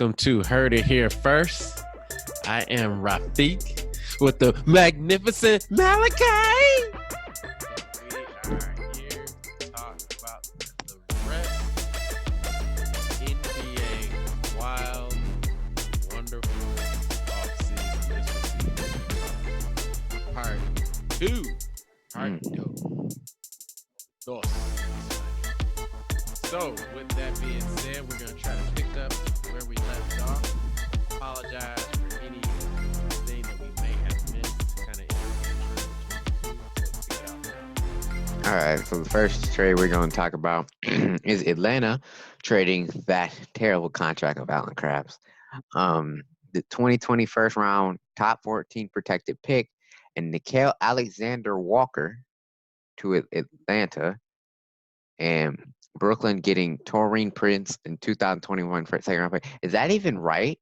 Welcome to Heard It Here First. I am Rafiq with the magnificent Malachi. We are here to talk about the rest of NBA wild, wonderful offseason. This will be part two. Part two. Dos. So, with that being said, we're going to try to pick up where we left off. Apologize for anything that we may have missed, kind of All right, so the first trade we're going to talk about is Atlanta trading that terrible contract of Allen Crabs. The 2020 first round top 14 protected pick and Nickel Alexander Walker to Atlanta, and Brooklyn getting Taurine Prince in 2021 for second round pick. Is that even right?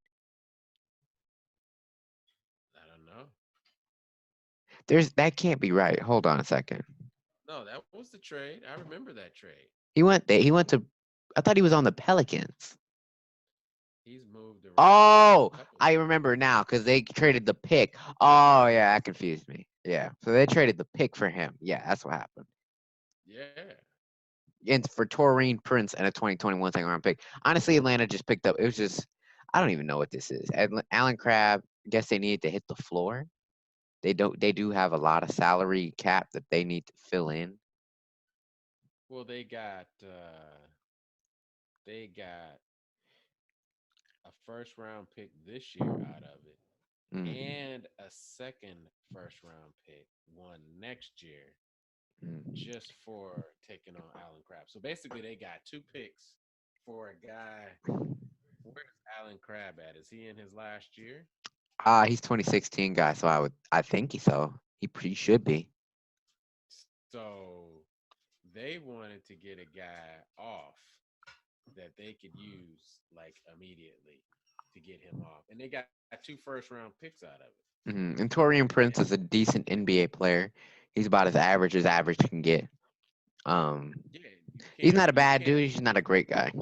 I don't know. That can't be right. Hold on a second. No, that was the trade. I remember that trade. He went there. He went to. I thought he was on the Pelicans. He's moved around a Oh, couple I times. remember now because they traded the pick. Oh, yeah, that confused me. Yeah, so they traded the pick for him. Yeah, that's what happened. Yeah. And for Taurine Prince and a 2021 second round pick. Honestly, Atlanta just picked up. It was just, I don't even know what this is. Allen Crabbe, I guess they needed to hit the floor. They don't. They do have a lot of salary cap that they need to fill in. Well, they got a first round pick this year out of it, Mm, and a second first round pick one next year mm. just for taking on Alan Crabbe. So basically, they got two picks for a guy. Where's Alan Crabbe at? Is he in his last year? He's 2016 guy, so I think so. He should be. So they wanted to get a guy off that they could use like immediately to get him off, and they got two first round picks out of it. And Torian And Prince is a decent NBA player. He's about as average can get. Um, yeah, he's not a you bad can't dude. He's just not a great guy.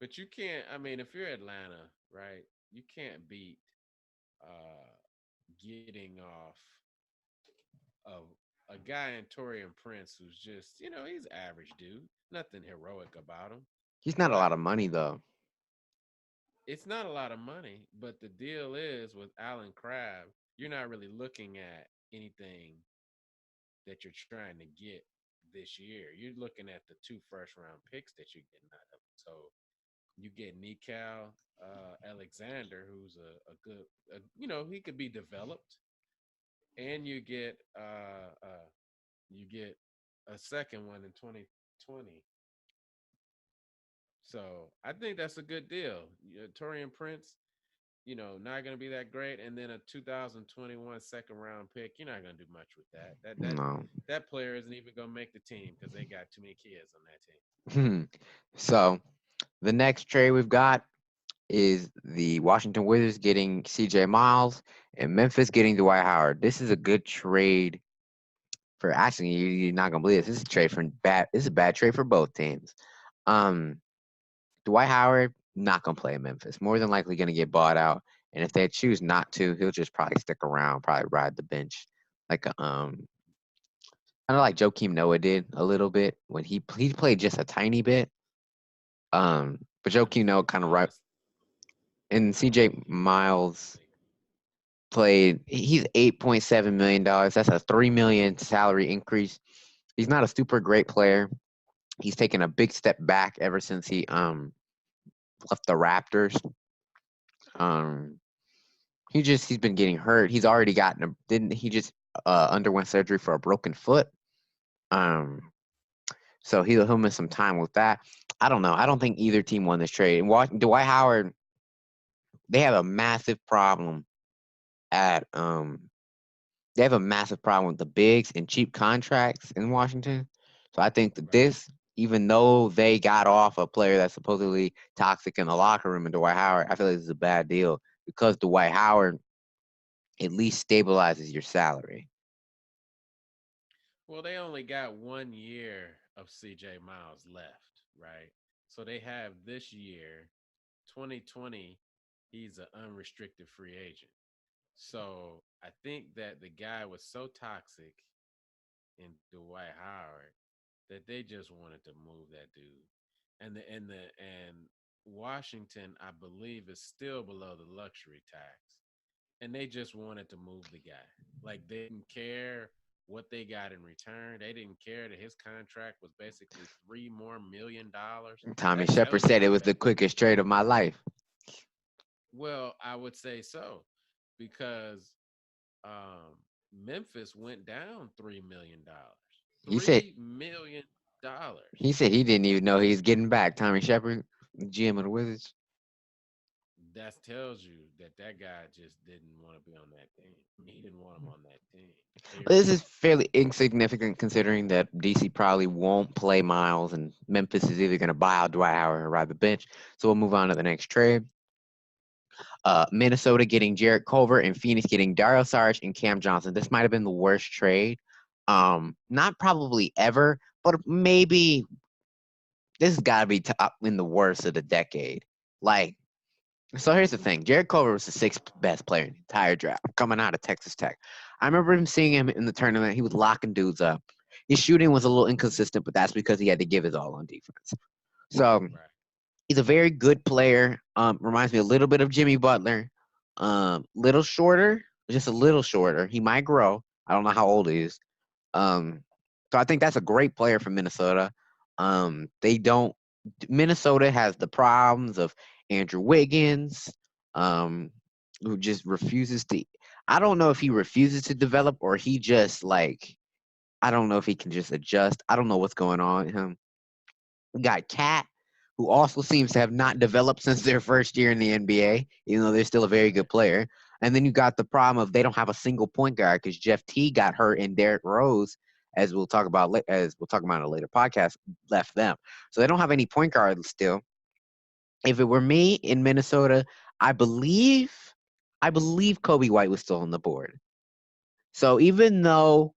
but you can't. I mean, if you're Atlanta, right, you can't beat uh getting off of a guy in Torian Prince who's just, he's average dude. Nothing heroic about him. He's not a lot But of money though. it's not a lot of money. But the deal is with Alan Crabbe, you're not really looking at anything that you're trying to get this year. You're looking at the two first round picks that you're getting out of it. So you get Nikhil Alexander, who's a good, he could be developed, and you get a second one in 2020. So I think that's a good deal. Torian Prince, not going to be that great, and then a 2021 second round pick. You're not going to do much with that. No. That player isn't even going to make the team because they got too many kids on that team. So the next trade we've got is the Washington Wizards getting CJ Miles and Memphis getting Dwight Howard. This is a good trade for actually you're not gonna believe this. This is a trade for bad. This is a bad trade for both teams. Um, Dwight Howard not gonna play in Memphis. More than likely gonna get bought out. And if they choose not to, he'll just probably stick around, probably ride the bench, like kind of like Joakim Noah did a little bit when he played just a tiny bit. But Joakim Noah kind of right. And CJ Miles played. He's $8.7 million. That's a $3 million salary increase. He's not a super great player. He's taken a big step back ever since he left the Raptors. Um, he's been getting hurt. He's already gotten didn't he just underwent surgery for a broken foot. Um, so he'll miss some time with that. I don't know. I don't think either team won this trade. And Dwight Howard, they have a massive problem at they have a massive problem with the bigs and cheap contracts in Washington. So I think that Right. this, even though they got off a player that's supposedly toxic in the locker room and Dwight Howard, I feel like this is a bad deal because Dwight Howard at least stabilizes your salary. Well, they only got 1 year of CJ Miles left, right? So they have this year, 2020, he's an unrestricted free agent. So I think that the guy was so toxic in Dwight Howard that they just wanted to move that dude. And Washington, I believe, is still below the luxury tax. And they just wanted to move the guy. Like they didn't care what they got in return. They didn't care that his contract was basically $3 more million. Tommy That Shepard tells you said it how was the bad. quickest trade of my life. Well, I would say so because um, Memphis went down $3 million. He said $3 million. he didn't even know he was getting back. Tommy Shepard, GM of the Wizards. That tells you that that guy just didn't want to be on that team. He didn't want him on that team. This Period. is fairly insignificant considering that DC probably won't play Miles, and Memphis is either going to buy out Dwight Howard or ride the bench. So we'll move on to the next trade. Minnesota getting Jarrett Culver and Phoenix getting Dario Saric and Cam Johnson. This might have been the worst trade. Not probably ever, but maybe this has got to be top in the worst of the decade. Like, so here's the thing: Jarrett Culver was the sixth best player in the entire draft, coming out of Texas Tech. I remember him seeing him in the tournament. He was locking dudes up. His shooting was a little inconsistent, but that's because he had to give his all on defense. So Right. he's a very good player. Reminds me a little bit of Jimmy Butler. Little shorter, just a little shorter. He might grow. I don't know how old he is. Um, so I think that's a great player from Minnesota. They don't. Minnesota has the problems of Andrew Wiggins, um, who just refuses to. I don't know if he refuses to develop or he just like. I don't know if he can just adjust. I don't know what's going on with him. We got Cat, who also seems to have not developed since their first year in the NBA, even though they're still a very Right. good player. And then you got the problem of they don't have a single point guard because Jeff T got hurt and Derrick Rose, as we'll talk about in a later podcast, left them. So they don't have any point guards still. If it were me in Minnesota, I believe I believe Kobe White was still on the board. So even though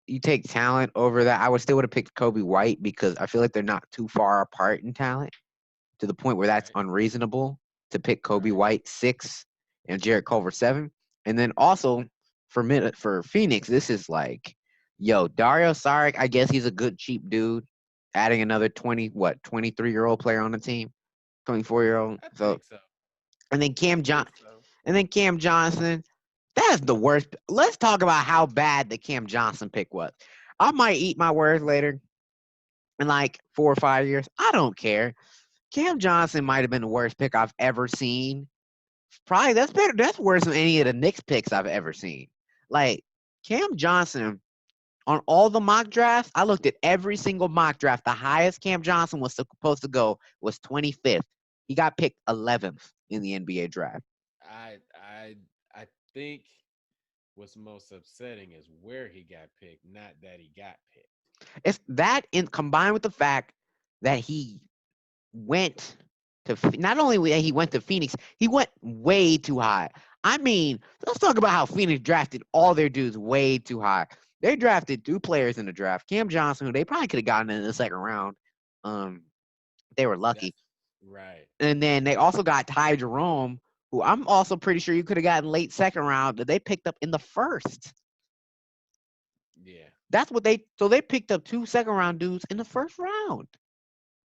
you take talent over that, I would still would have picked Kobe White because I feel like they're not too far apart in talent to the point where that's Right. unreasonable to pick Kobe Right. White six and Jarrett Culver seven. And then also for Phoenix, this is like, yo, Dario Saric. I guess he's a good cheap dude. Adding another 23-year-old player on the team, 24-year-old. I So think so. and then I think so. Cam Johnson. That's the worst. Let's talk about how bad the Cam Johnson pick was. I might eat my words later in like 4 or 5 years. I don't care. Cam Johnson might have been the worst pick I've ever seen. Probably that's better. That's worse than any of the Knicks picks I've ever seen. Like Cam Johnson on all the mock drafts, I looked at every single mock draft. The highest Cam Johnson was supposed to go was 25th. He got picked 11th in the NBA draft. I think what's most upsetting is where he got picked, not that he got picked. It's that in combined with the fact that he went not only that he went to Phoenix, he went way too high. I mean, let's talk about how Phoenix drafted all their dudes way too high. They drafted two players in the draft, Cam Johnson, who they probably could have gotten in the second round. Um, they were lucky. That's right. And then they also got Ty Jerome, who I'm also pretty sure you could have gotten late second round that they picked up in the first. Yeah. That's what they picked up two second round dudes in the first round.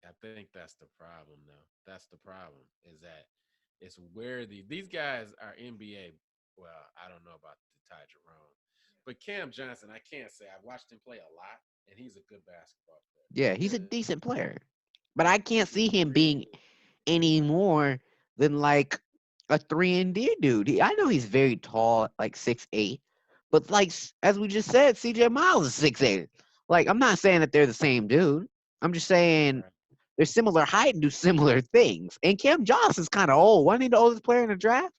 I think that's the problem though. That's the problem is that it's where these guys are NBA. Well, I don't know about the Ty Jerome, but Cam Johnson, I can't say I've watched him play a lot, and he's a good basketball player. Yeah, he's a Good. decent player. But I can't He's see him really being good. any more than like a 3 and D dude. I know he's very tall, like 6'8", but like as we just said, CJ Miles is 6'8". Like I'm not saying that they're the same dude. I'm just saying Right. they're similar height and do similar things. And Cam Johnson's kind of old. Wasn't he the oldest player in the draft?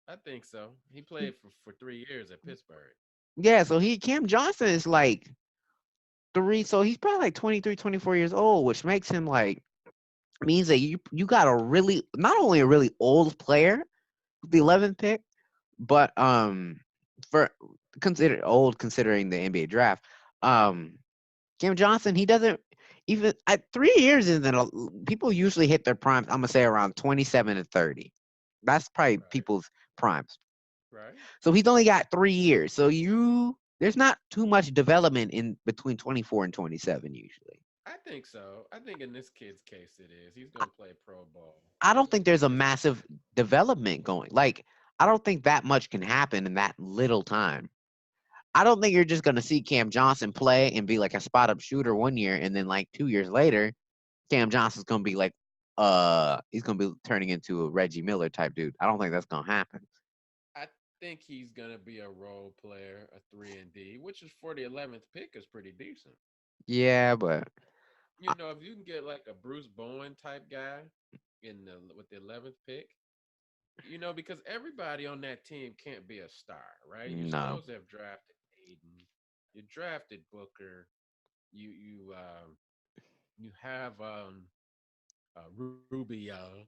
I think so. He played for 3 years at Pittsburgh. Yeah, so Cam Johnson is like three, so he's probably like 23, 24 years old, which makes him like means that you got a really not only a really old player, the 11th pick, but for considered old considering the NBA draft. Um Cam Johnson, he doesn't even at 3 years isn't people usually hit their primes. I'm gonna say around 27 to 30. That's probably Right. people's primes. Right. So he's only got 3 years. So there's not too much development in between 24 and 27 usually. I think so. I think in this kid's case it is. He's gonna play pro ball. I don't think there's a It's massive development going. Like I don't think that much can happen in that little time. I don't think you're just gonna see Cam Johnson play and be like a spot up shooter 1 year, and then like 2 years later, Cam Johnson's gonna be like, he's gonna be turning into a Reggie Miller type dude. I don't think that's gonna happen. I think he's gonna be a role player, a 3 and D, which is for the 11th pick is pretty decent. Yeah, but You know, if you can get like a Bruce Bowen type guy in the with the 11th pick, because everybody on that team can't be a star, right? You're no, supposed to have drafted Aiden, you drafted Booker, you have Rubio,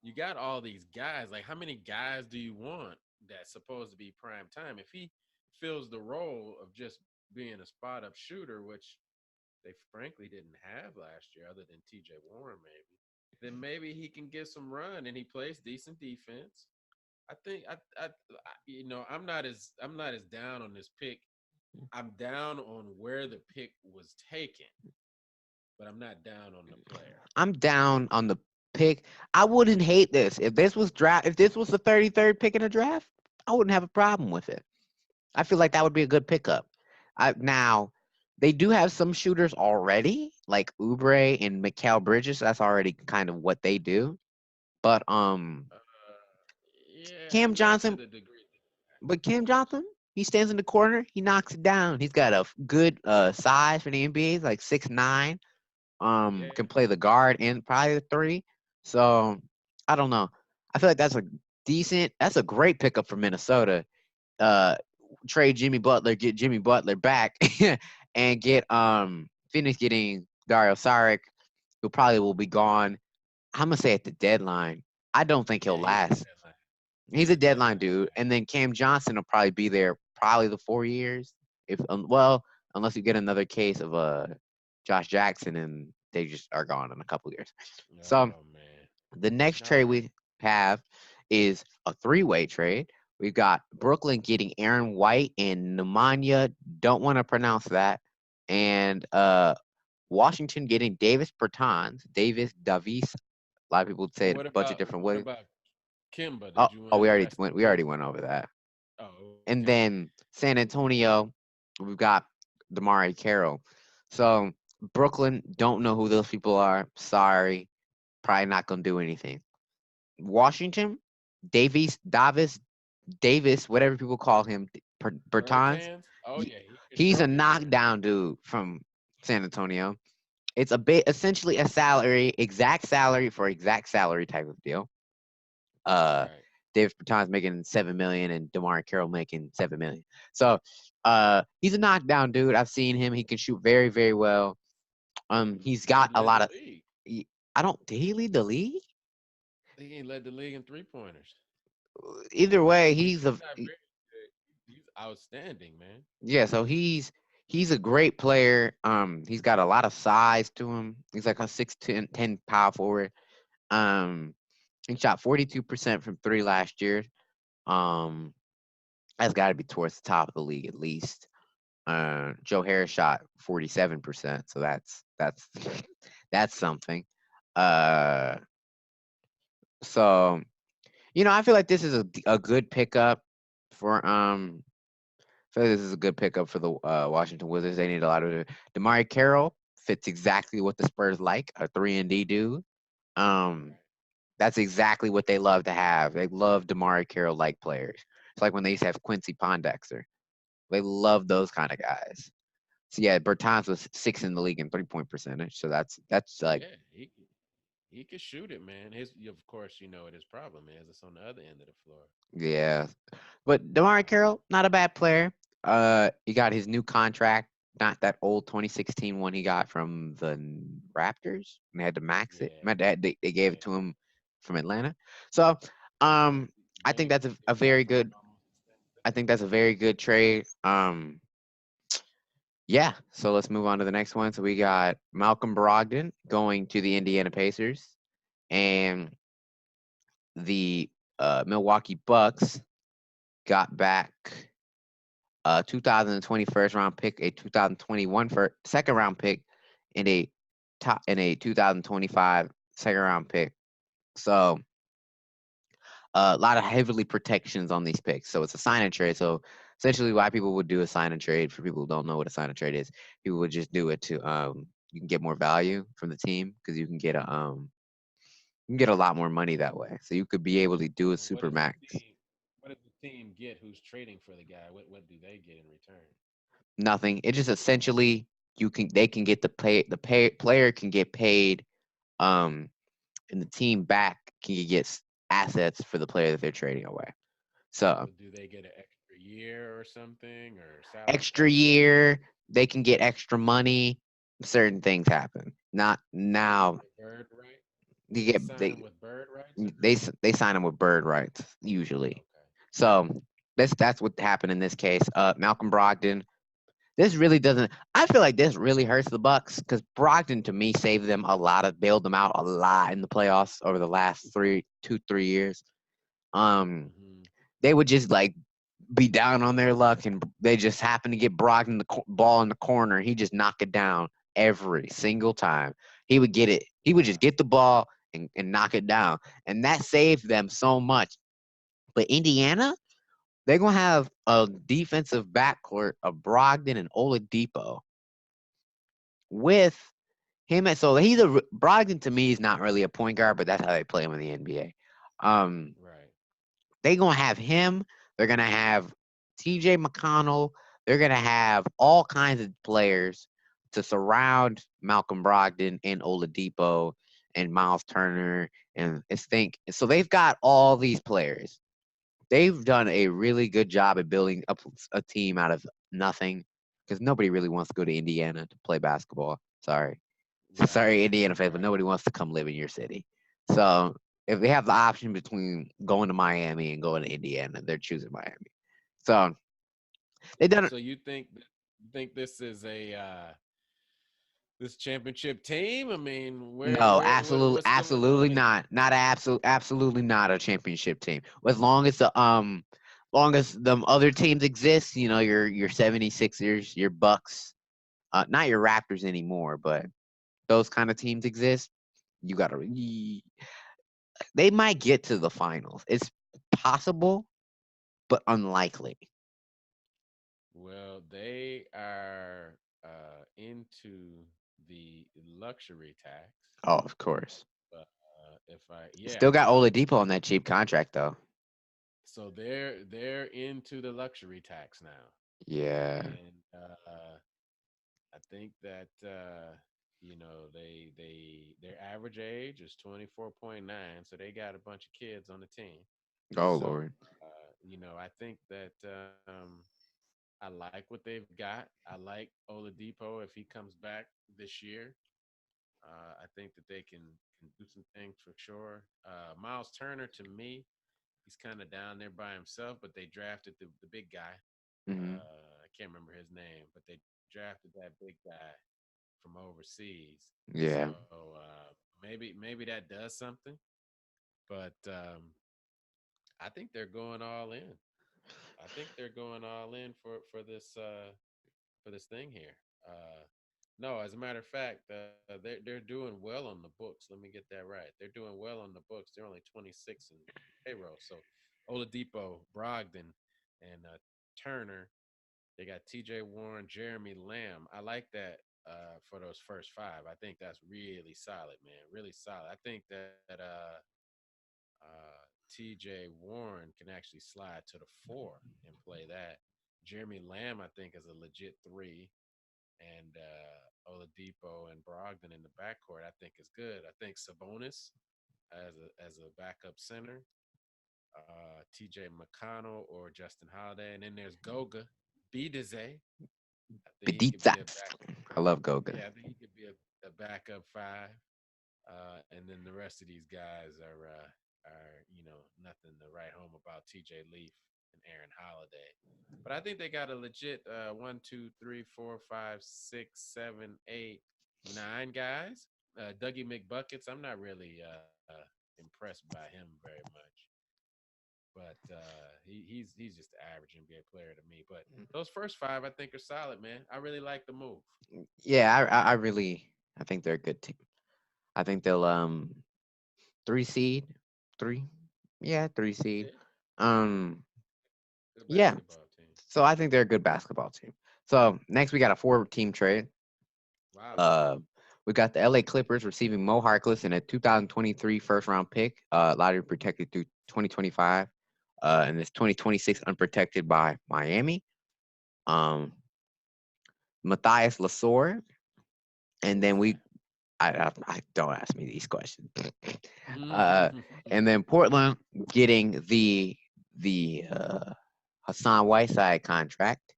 you got all these guys. Like, how many guys do you want that's supposed to be prime time? If he fills the role of just being a spot up shooter, which they frankly didn't have last year, other than TJ Warren, maybe he can get some run and he plays decent defense. I think I'm not as down on this pick. I'm down on where the pick was taken, but I'm not down on the player. I'm down on the pick. I wouldn't hate this if this was draft. If this was the 33rd pick in the draft, I wouldn't have a problem with it. I feel like that would be a good pickup. Now, they do have some shooters already, like Oubre and Mikal Bridges. That's already kind of what they do. But Yeah, Cam not to Johnson, the degree. but Cam Johnson, he stands in the corner, he knocks it down. He's got a good size for the NBA. He's like 6'9". Yeah, Can play the guard and probably the three. So I don't know. I feel like that's a great pickup for Minnesota. Uh, Trade Jimmy Butler, get Jimmy Butler back, and get Phoenix getting Dario Saric, who probably will be gone. I'm gonna say at the deadline. I don't think he'll yeah, he's a last. deadline. He's He's a a deadline deadline dude, guy. and then Cam Johnson will probably be there probably the 4 years. If well, unless you get another case of Josh Jackson and they just are gone in a couple years. So Oh man. the next All trade right. we have is a three-way trade. We've got Brooklyn getting Aaron White and Nemanja. Don't want to pronounce that. And Washington getting Davis Bertans, Davis Davis. A lot of people say it a What bunch of about different what ways. about Kimba? Oh, Did you want oh, to address the we already case? went over that. Oh, And okay. then San Antonio, we've got Damari Carroll. So Brooklyn, don't know who those people are. Sorry, probably not gonna do anything. Washington, Davis, Davis, whatever people call him, Bertans. Bertans? Oh yeah, he can He's a shoot it, man. knockdown dude from San Antonio. It's a bit essentially a salary, exact salary for exact salary type of deal. Uh, Right. Davis Bertans making 7 million and Damari Carroll making 7 million. So he's a knockdown dude. I've seen him. He can shoot very, very well. He's He got a led lot the of. league. I don't. Did he lead the league? He led the league in 3 pointers. Either way, He's not very good. He's outstanding, man. yeah. So he's a great player. He's got a lot of size to him. He's like a 6'10" power forward. Um, he shot 42% from three last year. Um, that's got to be towards the top of the league at least. Joe Harris shot 47%, so that's that's something. Uh, so I feel like this is a good pickup for I feel like this is a good pickup for the Washington Wizards. They need a lot of it. Damari Carroll fits exactly what the Spurs like, a 3 and D dude. Um, Right. that's exactly what they love to have. They love Damari Carroll like players. It's like when they used to have Quincy Pondexter. They love those kind of guys. So yeah, Bertans was sixth in the league in 3-point percentage. So that's like Yeah, he can shoot it, man. Of course, you know what his problem is. It's on the other end of the floor. yeah. But Damari Uh, Carroll, not a bad player. He got his new contract, not that old 2016 one he got from the Raptors. And they had to max it. yeah, My dad they gave it yeah. to him from Atlanta. So Yeah, I think Dame that's a got very for good almost the same I thing. think that's a very good trade. Yeah, so let's move on to the next one. So we got Malcolm Brogdon going to the Indiana Pacers, and the Milwaukee Bucks got back a 2020 first round pick, a 2021 second round pick, and a 2025 second round pick. So a lot of heavily protections on these picks. So it's a sign and trade. So essentially, why people would do a sign and trade, for people who don't know what a sign and trade is, people would just do it to you can get more value from the team because you can get a lot more money that way. So you could be able to do a What super does the max. team? What does the team get? Who's trading for the guy? What do they get in return? Nothing. It just essentially you can they can get player can get paid, um and the team back can get assets for the player that they're trading away. So But do they get an extra year or something, or salary extra cap space? year, they can get extra money. Certain things happen. Not Do they now. get bird right? You They get sign him with bird rights, or they sign them with bird rights usually. okay, So that's what happened in this case. Malcolm Brogdon. This really doesn't. I feel like this really hurts the Bucks because Brogdon to me saved them a lot of, bailed them out a lot in the playoffs over the last 3 years. Um, hmm they would just like be down on their luck, and they just happen to get Brogdon the ball in the corner. He just knock it down every single time. He would get it. He would just wow, get the ball and knock it down, and that saved them so much. But Indiana, they're gonna have a defensive backcourt of Brogdon and Oladipo with him. So he's a Brogdon to me is not really a point guard, but that's how they play him in the NBA. Um, right. They gonna have him. They're gonna have T.J. McConnell. They're gonna have all kinds of players to surround Malcolm Brogdon and Oladipo and Miles Turner and it's think. So they've got all these players. They've done a really good job at building up a team out of nothing because nobody really wants to go to Indiana to play basketball. Sorry. Right, Sorry, Indiana fans, but right. nobody wants to come live in your city. So if they have the option between going to Miami and going to Indiana, they're choosing Miami. So they done it. So you think this is a this championship team? I mean, No, absolutely, what's going absolutely on here? not. Not absolutely not a championship team. As long as long as the other teams exist, you know, your 76ers, your Bucks, not your Raptors anymore, but those kind of teams exist. You gotta. They might get to the finals. It's possible, but unlikely. Well, they are into the luxury tax. Oh, of course. But if I Still yeah, got Oladipo on that cheap contract though. so they're into the luxury tax now, Yeah. and I think that their average age is 24.9, so they got a bunch of kids on the team. Oh So Lord. I think that I like what they've got. I like Oladipo if he comes back this year. I think that they can do some things for sure. Miles Turner to me, he's kind of down there by himself, but they drafted the big guy. Hmm. I can't remember his name, but they drafted that big guy from overseas. Yeah. So maybe that does something. But I think they're going all in. I think they're going all in for this thing here. No, as a matter of fact, they're doing well on the books. Let me get that right. They're doing well on the books. They're only 26 in payroll. So Oladipo, Brogdon, and Turner. They got T.J. Warren, Jeremy Lamb. I like that for those first five. I think that's really solid, man. Really solid. I think that T.J. Warren can actually slide to the four and play that. Jeremy Lamb, I think, is a legit three, and Oladipo and Brogdon in the backcourt, I think is good. I think Sabonis as a backup center, T.J. McConnell or Justin Holiday, and then there's Goga Bidaze. I think he could be a Bedizats. back. I love Goga. Yeah, I think he could be a backup five. And then the rest of these guys are nothing to write home about. T.J. Leaf. and Aaron Holiday. But I think they got a legit 1, 2, 3, 4, 5, 6, 7, 8, 9 guys. Dougie McBuckets, I'm not really impressed by him very much, but he's just an average NBA player to me. But those first five, I think, are solid, man. I really like the move. Yeah, I really I think they're a good team. I think they'll 3 seed, 3, yeah, 3 seed. Yeah, Um, good yeah. basketball team. So I think they're a good basketball team. So next we got a 4 team trade. Wow. Uh, we got the LA Clippers receiving Mo Harkless and a 2023 first round pick, lottery protected through 2025, and this 2026 unprotected by Miami. Um, Matthias Lasor, and Who then is we that? I don't ask me these questions. uh, Mm. and then Portland getting the Hassan Whiteside contract.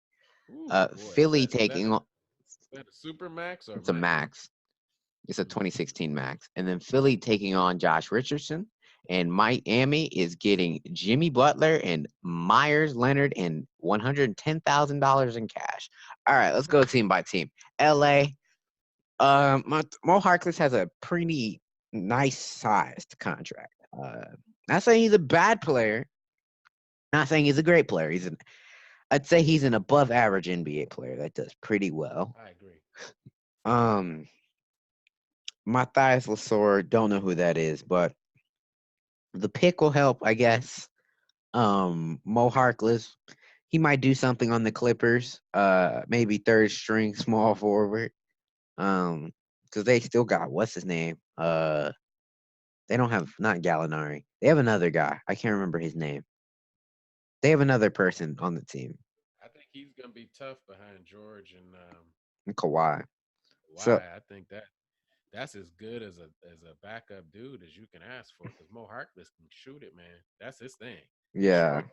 Ooh, boy, is Philly that is that taking on is that a super max or it's a max? max. It's a Mm. 2016 max. And then Philly taking on Josh Richardson. And Miami is getting Jimmy Butler and Myers Leonard and $110,000 in cash. All right, let's go team by team. LA, Mo Harkless has a pretty nice sized contract. Not saying he's a bad player, not saying he's a great player. I'd say he's an above average NBA player that does pretty well. I agree. Um, Matthias Lasor, don't know who that is, but the pick will help, I guess. Mo Harkless, he might do something on the Clippers. Maybe third string small forward. Because they still got what's his name. They don't have not Gallinari. They have another guy. I can't remember his name. They have another person on the team, I think he's gonna be tough behind George and Kawhi. So Why. I think that's as good as a backup dude as you can ask for. Because Mo Harkless can shoot it, man. That's his thing. He's yeah, short,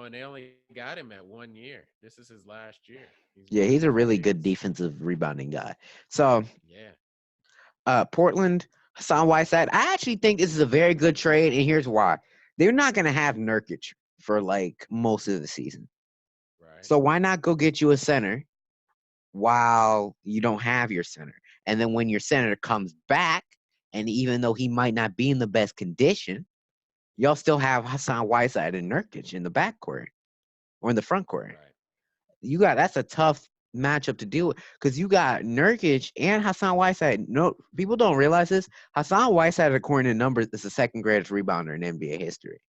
and they only got him at 1 year. This is his last year. He's going yeah, on he's a free really good agency. defensive rebounding guy. So Yeah. Portland, Hassan Whiteside. I actually think this is a very good trade, and here's why. They're not going to have Nurkic for like most of the season. Right. So why not go get you a center while you don't have your center? And then when your center comes back, and even though he might not be in the best condition, y'all still have Hassan Whiteside and Nurkic in the backcourt or in the front court. Right. That's a tough matchup to deal with because you got Nurkic and Hassan Whiteside. No, people don't realize this. Hassan Whiteside, according to numbers, is the second greatest rebounder in NBA history.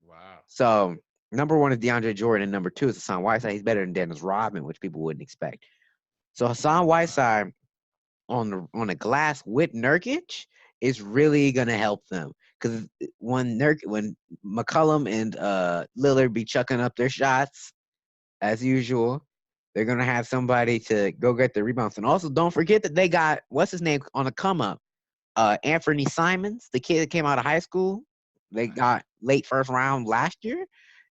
Wow. So number one is DeAndre Jordan, and number two is Hassan Whiteside. He's better than Dennis Rodman, which people wouldn't expect. So Hassan Wow. Whiteside on a glass with Nurkic is really gonna help them because when McCollum and Lillard be chucking up their shots as usual, they're gonna have somebody to go get the rebounds. And also, don't forget that they got what's his name on a come up, Anthony Simons, the kid that came out of high school. They Right. got late first round last year.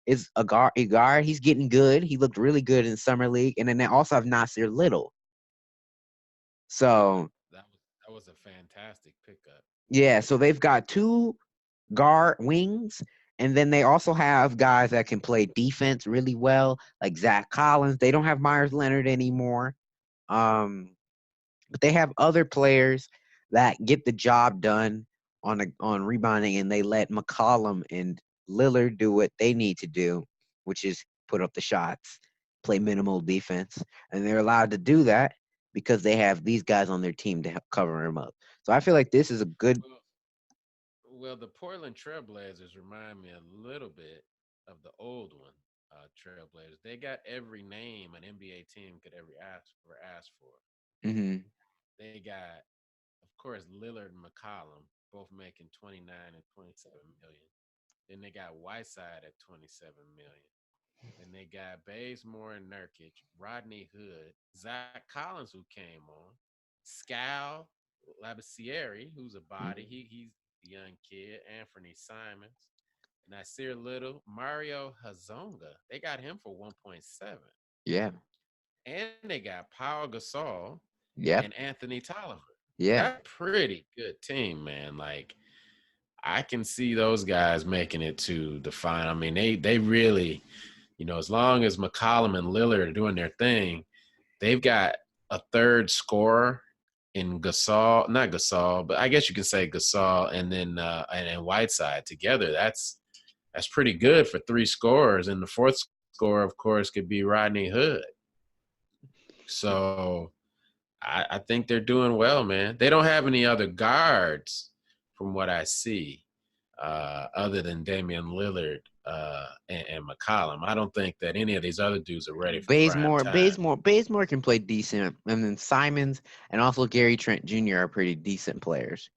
Is a guard. A guard. He's getting good. He looked really good in summer league. And then they also have Nasir Little. So That was a fantastic pickup. yeah, so they've got two guard wings, and then they also have guys that can play defense really well, like Zach Collins. They don't have Myers Leonard anymore. Um, but they have other players that get the job done on rebounding, and they let McCollum and Lillard do what they need to do, which is put up the shots, play minimal defense, and they're allowed to do that because they have these guys on their team to help cover them up. So I feel like this is a good. Well, well, the Portland Trailblazers remind me a little bit of the old one, Trailblazers. They got every name an NBA team could ever ask for. Mhm. They got, of course, Lillard and McCollum, both making 29 and 27 million. Then they got Whiteside at 27 million. Then they got Bazemore and Nurkic, Rodney Hood, Zach Collins, who came on, Scal Labissiere, who's a body. He's a young kid. Anthony Simons, Nasir Little, Mario Hazonga. They got him for 1.7. Yeah. And they got Paul Gasol and Yep. Anthony Tolliver. Yeah. That's a pretty good team, man. Like I can see those guys making it to the final. I mean, they really, as long as McCollum and Lillard are doing their thing, they've got a third scorer in Gasol, not Gasol, but I guess you can say Gasol and then and Whiteside together. That's pretty good for three scorers, and the fourth scorer, of course, could be Rodney Hood. So I think they're doing well, man. They don't have any other guards from what I see, other than Damian Lillard and McCollum. I don't think that any of these other dudes are ready for prime time. Bazemore can play decent, and then Simons and also Gary Trent Jr. are pretty decent players.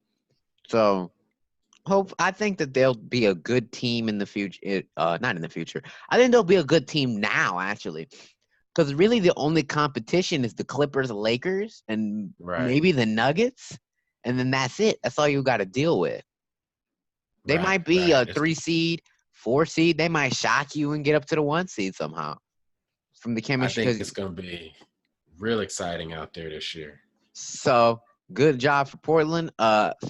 So I think that they'll be a good team in the future. Not in the future. I think they'll be a good team now, actually, because really the only competition is the Clippers, Lakers, and Right, maybe the Nuggets, and then that's it. That's all you got to deal with. They right, might be right. a 3 seed, 4 seed. They might shock you and get up to the 1 seed somehow from the I chemistry. think 'Cause it's going to be real exciting out there this year. So good job for Portland.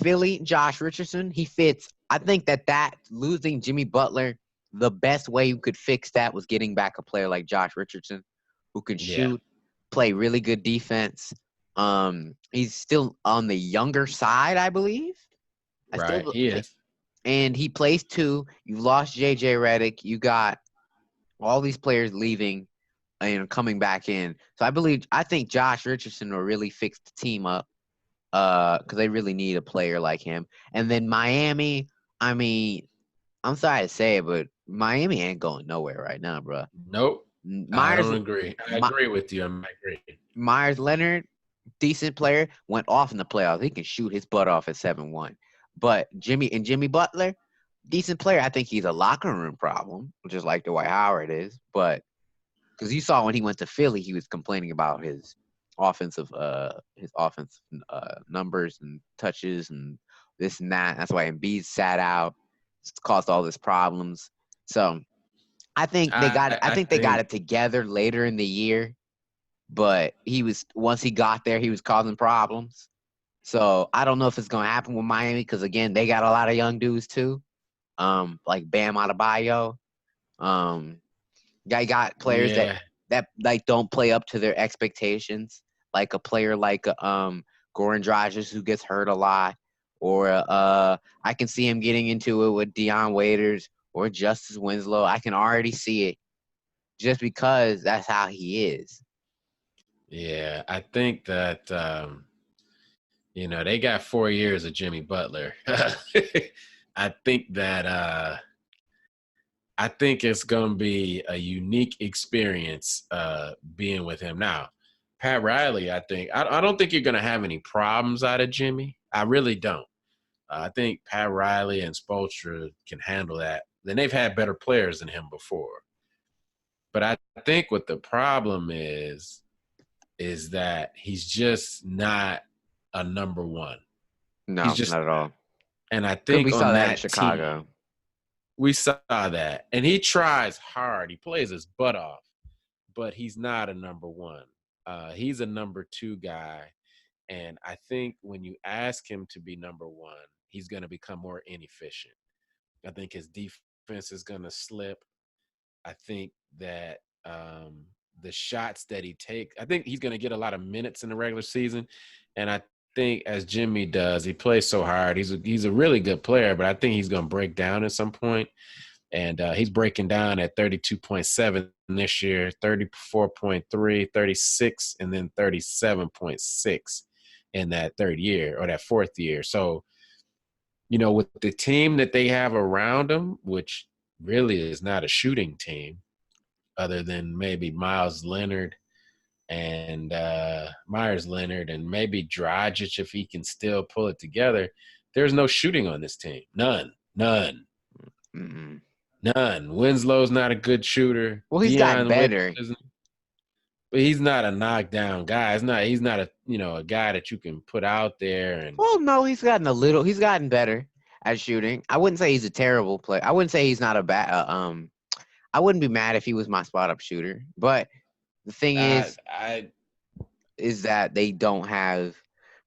Philly, Josh Richardson, he fits. I think that losing Jimmy Butler, the best way you could fix that was getting back a player like Josh Richardson, who can Yeah, shoot, play really good defense. He's still on the younger side, I believe. I right. still He think, is. and he plays two. You lost JJ Redick. You got all these players leaving and coming back in. So I think Josh Richardson will really fix the team up. Because they really need a player like him. And then Miami, I mean, I'm sorry to say it, but Miami ain't going nowhere right now, bro. Nope. I Myers, don't agree. I My, agree with you. I agree. Myers Leonard, decent player, went off in the playoffs. He can shoot his butt off at 7-1. But Jimmy Butler, decent player. I think he's a locker room problem, just like Dwight Howard is. But because you saw when he went to Philly, he was complaining about offensive his offensive numbers and touches and this and that. That's why Embiid sat out. It's caused all these problems. So I I think they got think it together later in the year, but once he got there, he was causing problems. So I don't know if it's gonna happen with Miami because again, they got a lot of young dudes too. Like Bam Adebayo. Um, Guy got players yeah. that like don't play up to their expectations, like a player like Goran Dragic who gets hurt a lot, or I can see him getting into it with Deion Waiters or Justice Winslow. I can already see it just because that's how he is. Yeah, I think that they got 4 years of Jimmy Butler. I think that I think it's gonna be a unique experience being with him. Now, Pat Riley, I don't think you're gonna have any problems out of Jimmy. I really don't. I think Pat Riley and Spoelstra can handle that. Then they've had better players than him before. But I think what the problem is that he's just not a number one. He's No, just not at all. and I Because we think saw on that in that team, Chicago. we saw that. And he tries hard. He plays his butt off, but he's not a number one. He's a number two guy. And I think when you ask him to be number one, he's going to become more inefficient. I think his defense is going to slip. I think that the shots that he takes, I think he's going to get a lot of minutes in the regular season. And I think as Jimmy does, he plays so hard. He's a really good player, but I think he's going to break down at some point. And he's breaking down at 32.7 this year, 34.3, 36, and then 37.6 in that third year or that fourth year. So, with the team that they have around him, which really is not a shooting team other than maybe Miles Leonard and Myers Leonard and maybe Dragic if he can still pull it together, there's no shooting on this team. None. None. Mm-mm. None. Winslow's not a good shooter. Well, he's gotten Dion Waiters better. isn't, but he's not a knockdown guy. He's not a guy that you can put out there and Well, no, he's gotten better at shooting. I wouldn't say he's a terrible player. I wouldn't say he's not a bad. I wouldn't be mad if he was my spot up shooter. But the thing I is that they don't have.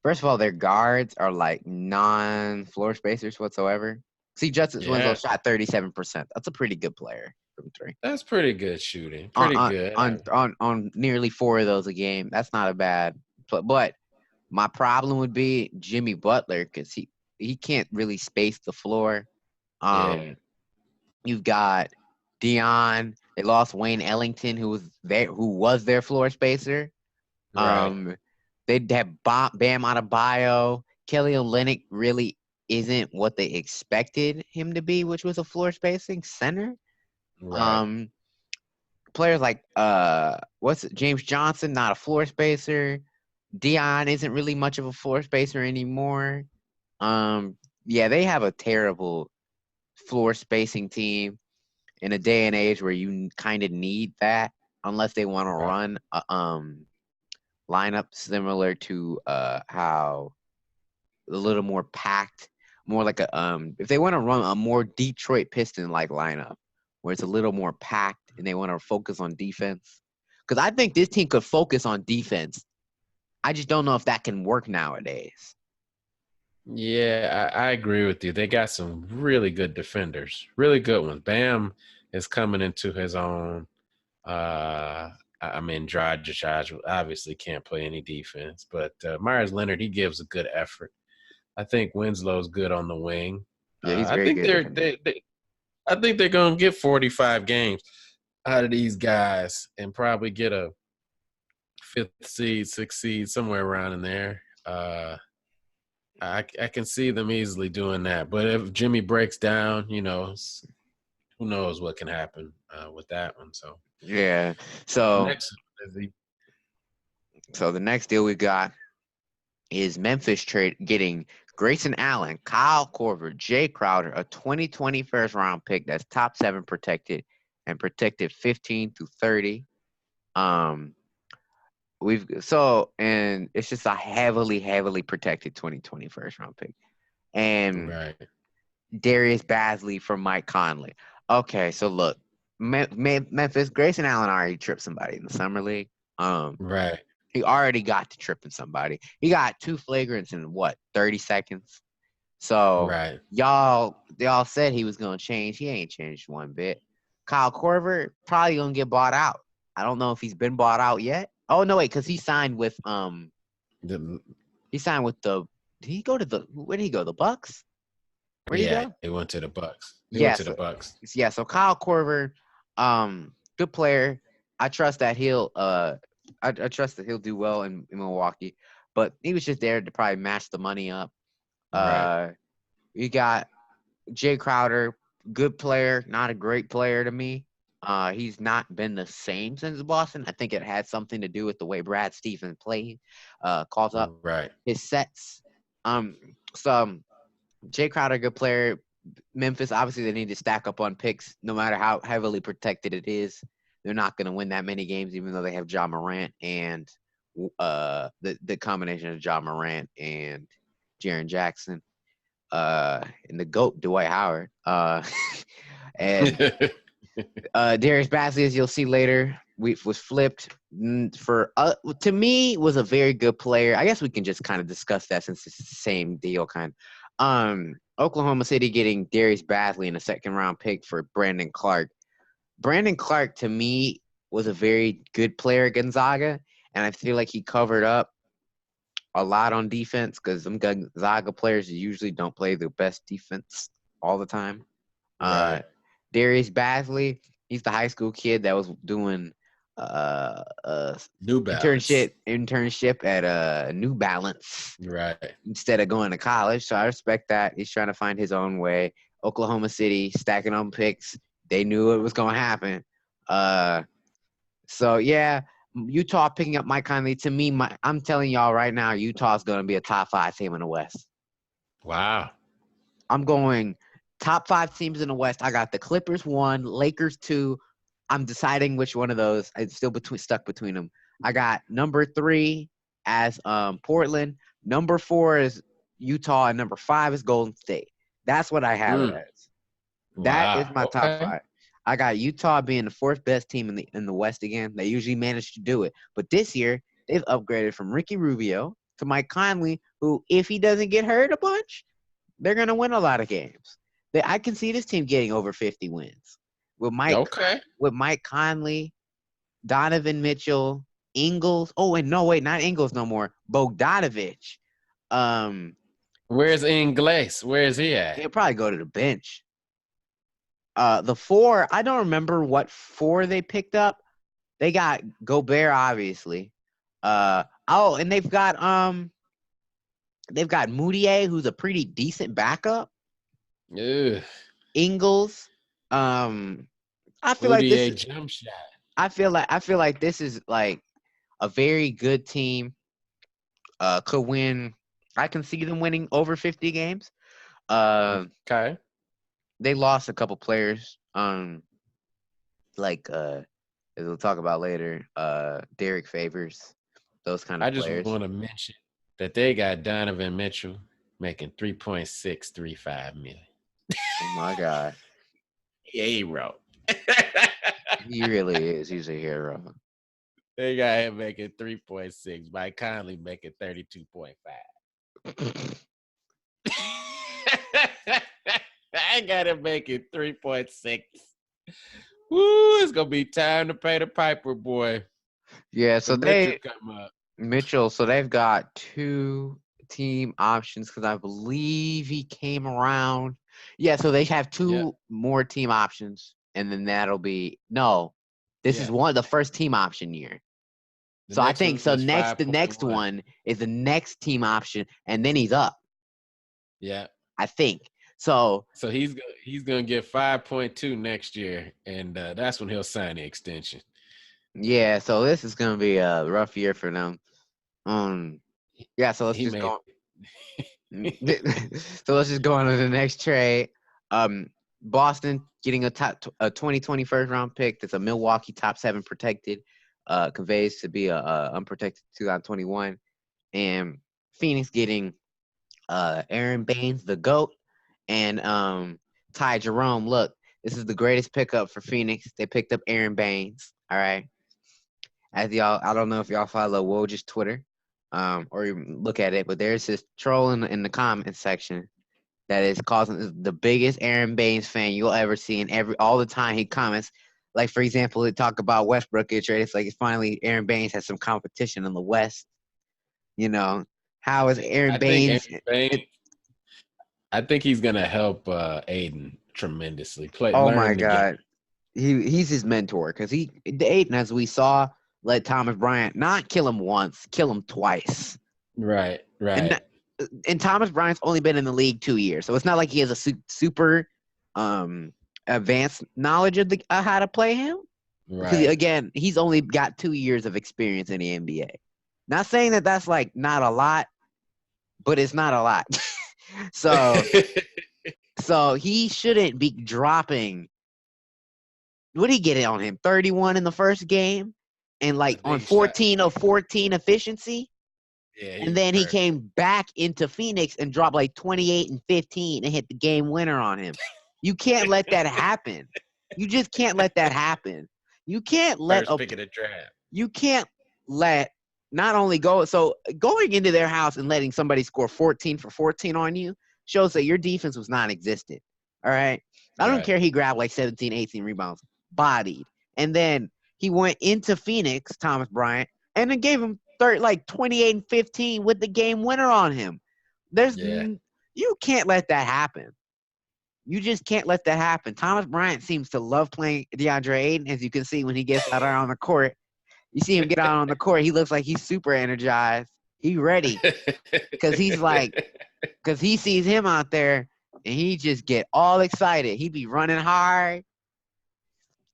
First of all, their guards are like non-floor spacers whatsoever. See, Justice Winslow Yeah, shot 37%. That's a pretty good player from three. that's pretty good shooting. On Pretty on good. on nearly 4 of those a game. That's not a bad. But my problem would be Jimmy Butler because he can't really space the floor. Yeah, Um, you've got Dion. They lost Wayne Ellington, who was their floor spacer. right, Um, they'd have Bam Adebayo. Kelly Olynyk really isn't what they expected him to be, which was a floor spacing center. right, Um, players like James Johnson, not a floor spacer. Dion isn't really much of a floor spacer anymore. Um, yeah, they have a terrible floor spacing team in a day and age where you kind of need that unless they want to right, run a lineup similar to how a little more packed, more like a if they want to run a more Detroit Piston like lineup where it's a little more packed and they want to focus on defense. Because I think this team could focus on defense. I just don't know if that can work nowadays. yeah. I agree with you. They got some really good defenders, really good ones. Bam is coming into his own. I mean, Dragic obviously can't play any defense, but Myers Leonard, he gives a good effort. I think Winslow's good on the wing. Yeah, he's I very think good defender. I think they're gonna get 45 games out of these guys and probably get a fifth seed, sixth seed, somewhere around in there. I can see them easily doing that. But if Jimmy breaks down, who knows what can happen with that one. So Yeah. the So next one is the so the next deal we got is Memphis trade getting Grayson Allen, Kyle Korver, Jay Crowder, a 2020 first round pick that's top 7 protected and protected 15 through 30. Um, and it's just a heavily protected 2020 first round pick. And right, Darius Basley from Mike Conley. Okay, so look, Memphis, Grayson Allen already tripped somebody in the summer league. Um, right, he already got to tripping somebody. He got 2 flagrants in what, 30 seconds? So right. y'all said he was gonna change. He ain't changed one bit. Kyle Korver probably gonna get bought out. I don't know if he's been bought out yet. Oh no, wait, because he signed with The, he signed with the did he go to the where did he go? The Bucks? Where did he yeah, go? they went to the Bucks. They went to Yes. the Bucks. So Kyle Korver, good player. I trust that I trust that he'll do well in Milwaukee. But he was just there to probably match the money up. Right, Uh you got Jay Crowder, good player, not a great player to me. He's not been the same since Boston. I think it had something to do with the way Brad Stevens played, calls up right, his sets. Um, so Jay Crowder, good player. Memphis, obviously, they need to stack up on picks, no matter how heavily protected it is. They're not going to win that many games, even though they have Ja Morant and the combination of Ja Morant and Jaren Jackson and the GOAT, Dwight Howard. And Darius Basley, as you'll see later, was flipped for to me was a very good player. I guess we can just kind of discuss that since it's the same deal kind. Oklahoma City getting Darius Basley in a second round pick for Brandon Clark. Brandon Clark to me was a very good player at Gonzaga, and I feel like he covered up a lot on defense because some Gonzaga players usually don't play the best defense all the time. Uh, right. Darius Basley, he's the high school kid that was doing New Balance. internship at New Balance Right. instead of going to college. So I respect that. He's trying to find his own way. Oklahoma City stacking on picks. They knew it was going to happen. So yeah, Utah picking up Mike Conley. To me, I'm telling y'all right now, Utah's going to be a top 5 team in the West. Wow. I'm going top 5 teams in the West. I got the Clippers 1, Lakers 2. I'm deciding which one of those. I'm still stuck between them. I got number 3 as Portland. Number 4 is Utah, and number 5 is Golden State. That's what I have it as. That is Wow. my top Okay. 5. I got Utah being the 4th best team in the West again. They usually manage to do it, but this year they've upgraded from Ricky Rubio to Mike Conley, who, if he doesn't get hurt a bunch, they're going to win a lot of games. I can see this team getting over 50 wins with Okay. Mike Conley, Donovan Mitchell, Ingles. Oh, and no, wait, not Ingles no more. Bogdanovich. Where's Ingles? Where is he at? He'll probably go to the bench. The four, I don't remember what four they picked up. They got Gobert, obviously. And they've got Moutier, who's a pretty decent backup. Ugh. Ingles. I feel like Moutier jump shot. I feel like this is like a very good team. Could win. I can see them winning over 50 games. Okay. They lost a couple players. Like as we'll talk about later, Derek Favors, those kind I of just players. want to mention that they got Donovan Mitchell making $3.635 million. Oh my God, Hero. he really is. He's a hero. They got him making 3.6. Mike Conley making 32.5. I got him making 3.6. Woo, it's gonna be time to pay the piper, boy. Yeah, so Mitchell come up. Mitchell. So they've got 2 team options because I believe he came around. Yeah, so they have 2 more team options, and then that'll be no. This is the first team option year. So I think the next one is the next team option, and then he's up. Yeah, I think so. So he's gonna get 5.2 next year, and that's when he'll sign the extension. Yeah, so this is gonna be a rough year for them. Yeah, so let's He just made. go. So let's just go on to the next trade. Boston getting a 2020 first round pick. That's a Milwaukee top 7 protected. Conveys to be a unprotected 2021, and Phoenix getting Aaron Baines, the GOAT, and Ty Jerome. Look, this is the greatest pickup for Phoenix. They picked up Aaron Baines. All right. As y'all, I don't know if y'all follow Woj's Twitter, or even look at it, but there's this troll in the comment section that is causing the biggest Aaron Baines fan you'll ever see, and all the time he comments. Like, for example, they talk about Westbrook get traded. It's like finally Aaron Baines has some competition in the West. You know, how is Aaron Baines? I think he's gonna help Aiden tremendously. Oh my Learn the game. God, he's his mentor because Aiden, as we saw, let Thomas Bryant not kill him once, kill him twice. Right. And Thomas Bryant's only been in the league 2 years, so it's not like he has a super advanced knowledge of how to play him. Because again, he's only got 2 years of experience in the NBA. Not saying that that's like not a lot, but it's not a lot. So he shouldn't be dropping. What did he get on him? 31 in the first game, and like on 14 of 14 efficiency. Yeah, and then he came back into Phoenix and dropped like 28 and 15 and hit the game winner on him. You can't let that happen. You just can't let that happen. You can't let first pick of the draft. You can't let not only going into their house and letting somebody score 14 for 14 on you shows that your defense was non-existent. All right. I don't care. He grabbed like 17, 18 rebounds, bodied. And then he went into Phoenix, Thomas Bryant, and then gave him 28 and 15 with the game winner on him. You can't let that happen. You just can't let that happen. Thomas Bryant seems to love playing DeAndre Ayton, as you can see when he gets out on the court. You see him get out on the court, he looks like he's super energized. He's ready. Because he sees him out there, and he just get all excited. He be running hard.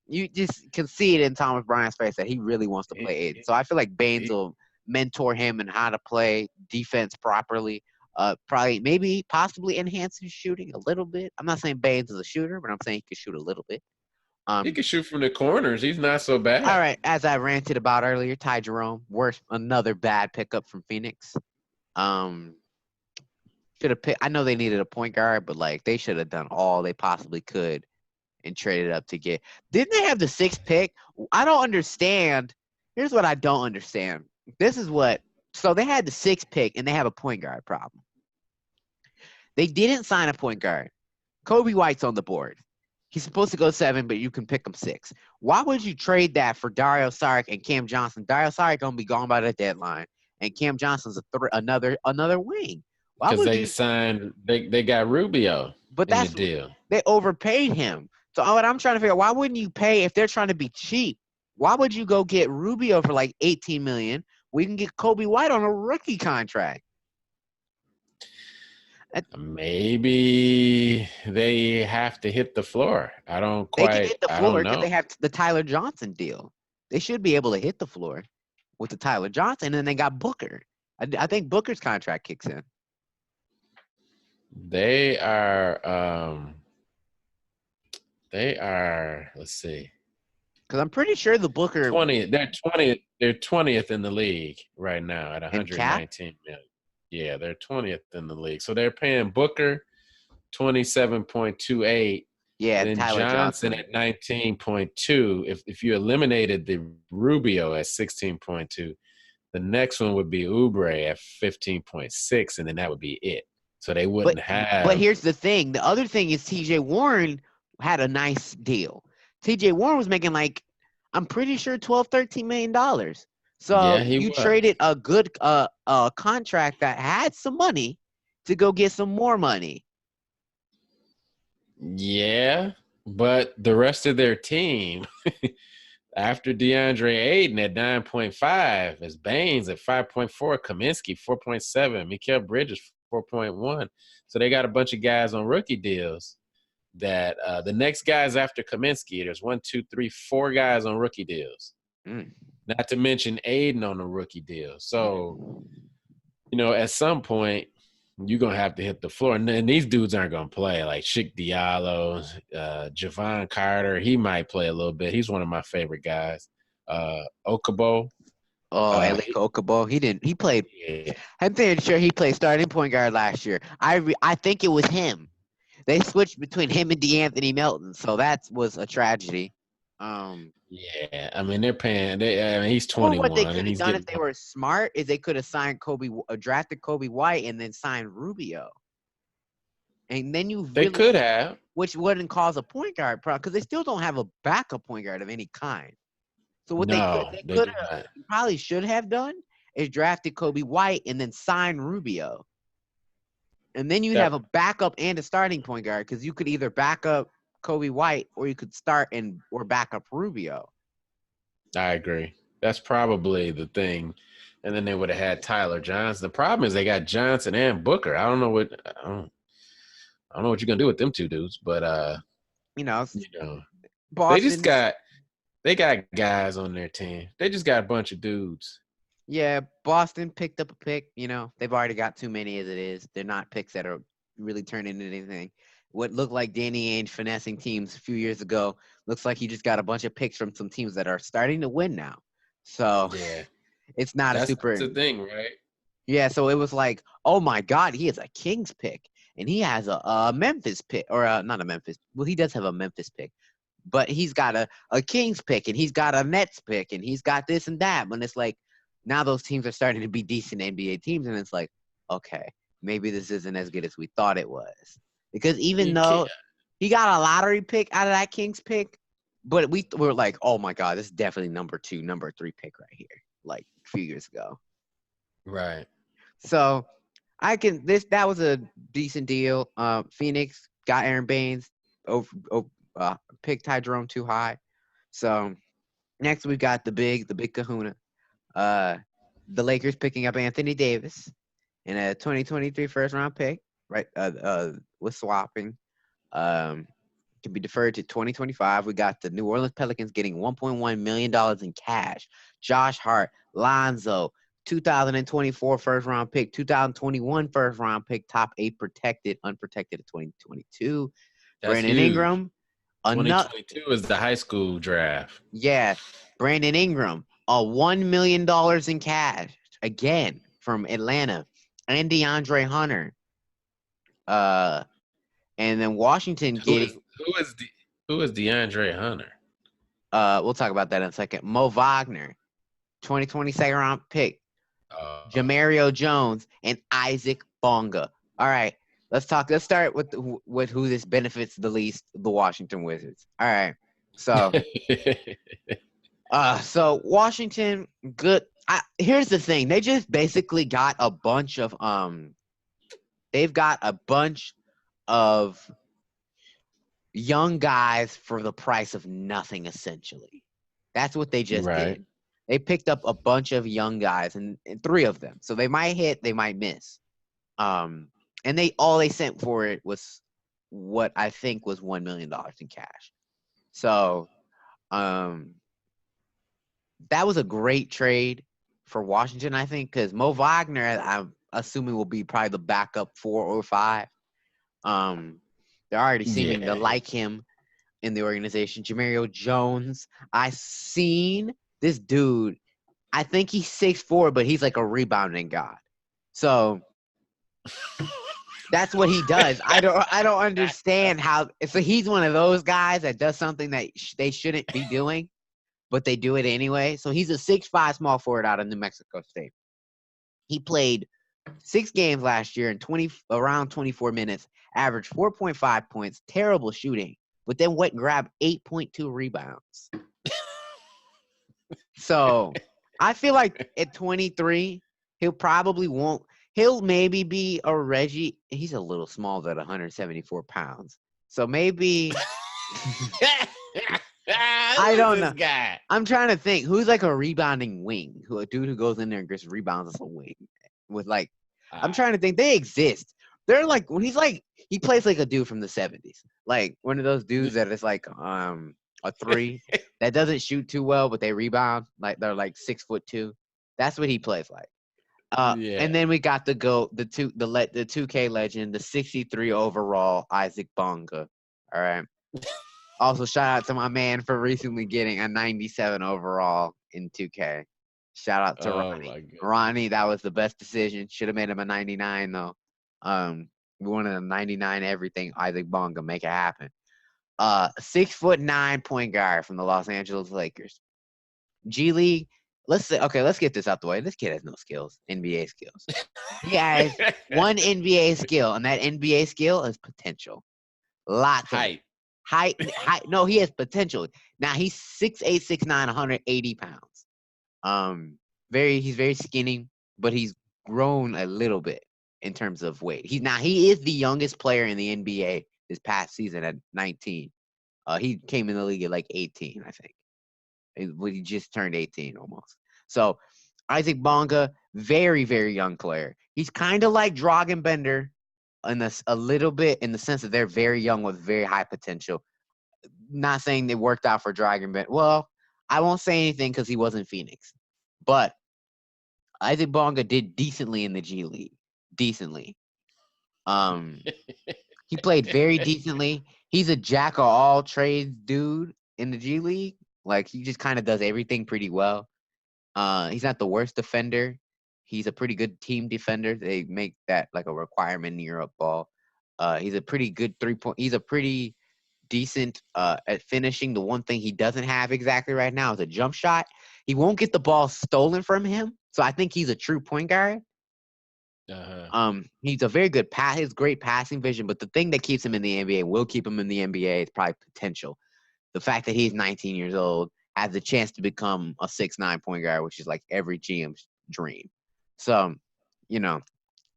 You just can see it in Thomas Bryant's face that he really wants to play Aiden. So I feel like Baines will mentor him in how to play defense properly. Possibly enhance his shooting a little bit. I'm not saying Baines is a shooter, but I'm saying he can shoot a little bit. He can shoot from the corners. He's not so bad. All right, as I ranted about earlier, Ty Jerome, another bad pickup from Phoenix. Should have picked. I know they needed a point guard, but like they should have done all they possibly could and traded up to get. Didn't they have the 6th pick? I don't understand. Here's what I don't understand. So they had the 6th pick and they have a point guard problem. They didn't sign a point guard. Kobe White's on the board. He's supposed to go 7, but you can pick him 6. Why would you trade that for Dario Saric and Cam Johnson? Dario Saric gonna be gone by the deadline, and Cam Johnson's another wing. Why Because would they you? signed, they got Rubio But in the that's deal. they overpaid him. So what I'm trying to figure out, why wouldn't you pay if they're trying to be cheap? Why would you go get Rubio for like 18 million? We can get Kobe White on a rookie contract. Maybe they have to hit the floor. They can hit the I floor don't because know. they have the Tyler Johnson deal. They should be able to hit the floor with the Tyler Johnson, and then they got Booker. I think Booker's contract kicks in. They are, let's see. Because I'm pretty sure the Booker 20, they're 20th in the league right now at and Cap. 119 million. Yeah, they're 20th in the league. So they're paying Booker 27.28. Yeah, And then Tyler Johnson Johnson. at 19.2. If you eliminated the Rubio at 16.2, the next one would be Oubre at 15.6, and then that would be it. So they wouldn't But have. here's the thing. The other thing is T.J. Warren had a nice deal. T.J. Warren was making like, I'm pretty sure $12-13 million. So Yeah, he you was. traded a good contract that had some money to go get some more money. Yeah, but the rest of their team, after DeAndre Ayton at 9.5, is Baines at 5.4, Kaminsky 4.7, Mikal Bridges 4.1. So they got a bunch of guys on rookie deals that the next guys after Kaminsky, there's 1, 2, 3, 4 guys on rookie deals. Not to mention Aiden on a rookie deal. So, at some point, you're going to have to hit the floor. And then these dudes aren't going to play. Like Chick Diallo, Javon Carter, he might play a little bit. He's one of my favorite guys. Okubo. Elik Okabo. He didn't. He played. Yeah. I'm pretty sure he played starting point guard last year. I think it was him. They switched between him and DeAnthony Melton, so that was a tragedy. Yeah, I mean they're paying. He's Or what they 21 could and have he's done if getting. they were smart is they could have signed drafted Kobe White, and then signed Rubio, and then you They really, could have. which wouldn't cause a point guard problem because they still don't have a backup point guard of any kind. So what they No, they could do have not. probably should have done is drafted Kobe White and then sign Rubio, and then you'd have a backup and a starting point guard because you could either back up Kobe White or you could start or back up Rubio. I agree. That's probably the thing. And then they would have had Tyler Johnson. The problem is they got Johnson and Booker. I don't know what you're gonna do with them two dudes, but Boston. they got guys on their team. They just got a bunch of dudes. Yeah, Boston picked up a pick. They've already got too many as it is. They're not picks that are really turning into anything. What looked like Danny Ainge finessing teams a few years ago looks like he just got a bunch of picks from some teams that are starting to win now. So Yeah, it's not that's a super. the thing, right? Yeah, so it was like, oh my God, he has a Kings pick, and he has a Memphis pick, or not a Memphis. Well, he does have a Memphis pick, but he's got a Kings pick, and he's got a Nets pick, and he's got this and that. When it's like, now those teams are starting to be decent NBA teams, and it's like, okay, maybe this isn't as good as we thought it was. Because even though he got a lottery pick out of that Kings pick, but we were like, oh my God, this is definitely number 2, number 3 pick right here, like a few years ago. Right. So that was a decent deal. Phoenix got Aaron Baines, picked Ty Jerome too high. So next we've got the big kahuna. The Lakers picking up Anthony Davis in a 2023 first round pick, right? With swapping. Can be deferred to 2025. We got the New Orleans Pelicans getting $1.1 million in cash. Josh Hart, Lonzo, 2024 first round pick, 2021 first round pick, top 8 protected, unprotected at 2022. That's Brandon huge. Ingram. 2022 is the high school draft. Yeah. Brandon Ingram, $1 million in cash again from Atlanta. And DeAndre Hunter. And then Washington getting who is DeAndre Hunter? We'll talk about that in a second. Mo Wagner, 2020 second round pick. Jamario Jones and Isaac Bonga. All right, Let's talk. Let's start with who this benefits the least: the Washington Wizards. All right. So, so Washington, good. Here's the thing: they just basically got a bunch of they've got a bunch of young guys for the price of nothing, essentially. That's what they just Right. did. They picked up a bunch of young guys, and three of them. So they might hit, they might miss. And all they sent for it was what I think was $1 million in cash. So that was a great trade for Washington, I think, because Mo Wagner, I'm assuming, will be probably the backup 4 or 5. They're already seeming to like him in the organization. Jamario Jones, I seen this dude. I think he's 6'4", but he's like a rebounding god. So that's what he does. I don't understand how. So he's one of those guys that does something that they shouldn't be doing, but they do it anyway. So he's a 6'5" small forward out of New Mexico State. He played 6 games last year in around 24 minutes, averaged 4.5 points, terrible shooting, but then went and grabbed 8.2 rebounds. So I feel like at 23, he'll maybe be a Reggie. He's a little small at 174 pounds. So maybe I don't know. Guy? I'm trying to think who's like a rebounding wing, a dude who goes in there and just rebounds as a wing with like. I'm trying to think. They exist. They're like when he plays like a dude from the 70s, like one of those dudes that is like a 3 that doesn't shoot too well, but they rebound like they're like 6'2". That's what he plays like. And then we got the 2K legend, the 63 overall Isaac Bonga. All right. Also, shout out to my man for recently getting a 97 overall in 2K. Shout out to Ronnie. Ronnie, that was the best decision. Should have made him a 99 though. We wanted a 99 everything. Isaac Bonga, make it happen. 6'9" point guard from the Los Angeles Lakers. G League. Let's get this out the way. This kid has no skills, NBA skills. He has one NBA skill, and that NBA skill is potential. Lots of height. No, he has potential. Now he's 6'8", 6'9", 180 pounds. He's very skinny, but he's grown a little bit in terms of weight. He is the youngest player in the NBA this past season at 19. He came in the league at like 18, I think. He just turned 18 almost. So Isaac Bonga, very, very young player. He's kind of like Dragan Bender a little bit in the sense that they're very young with very high potential. Not saying they worked out for Dragan Bender. Well, I won't say anything because he wasn't Phoenix. But Isaac Bonga did decently in the G League. Decently. He played very decently. He's a jack of all trades dude in the G League. Like, he just kind of does everything pretty well. He's not the worst defender. He's a pretty good team defender. They make that like a requirement in Europe ball. He's a pretty good 3-point. He's a pretty decent at finishing. The one thing he doesn't have exactly right now is a jump shot. He won't get the ball stolen from him. So I think he's a true point guard. He's a very good pass. He has great passing vision. But the thing that keeps him in the NBA, will keep him in the NBA, is probably potential. The fact that he's 19 years old, has the chance to become a 6'9" point guard, which is like every GM's dream. So,